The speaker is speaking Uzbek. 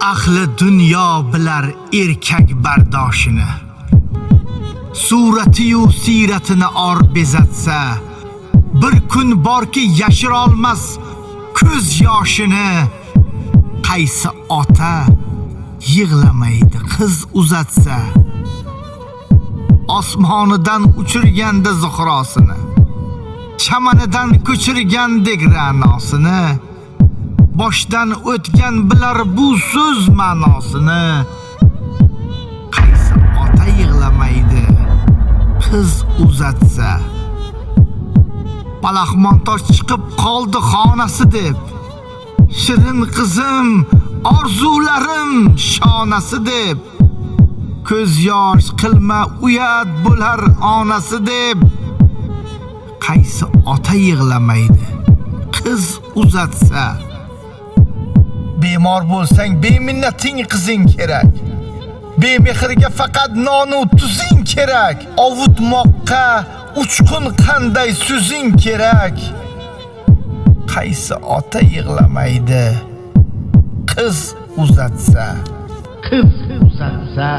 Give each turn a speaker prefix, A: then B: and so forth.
A: Ahli dunyo bilar erkak bardoshini. Surati-yu siyratini or bezatsa, bir kun borki yashira olmas ko'z yoshini. Qaysi ota yig'lamaydi qiz uzatsa, osmonidan uchirganda zuhrosini, chamanidan ko'chirgandek ra'nosini, boshdan o'tgan bilar bu so'z ma'nosini. Qaysi ota yig'lamaydi qiz uzatsa, Palaxmontosh chiqib qoldi xonasi deb, shirin qizim orzularim shonasi deb, ko'z yosh qilma uyat bo'lar onasi deb. Qaysi ota yig'lamaydi qiz uzatsa, bemor bo'lsang beminnating qizing kerak, bemehrga faqat nonu tuzing kerak, ovutmoqqa uchqun qanday so'zing kerak. Qaysi ota yig'lamaydi qiz uzatsa, qiz uzatsa.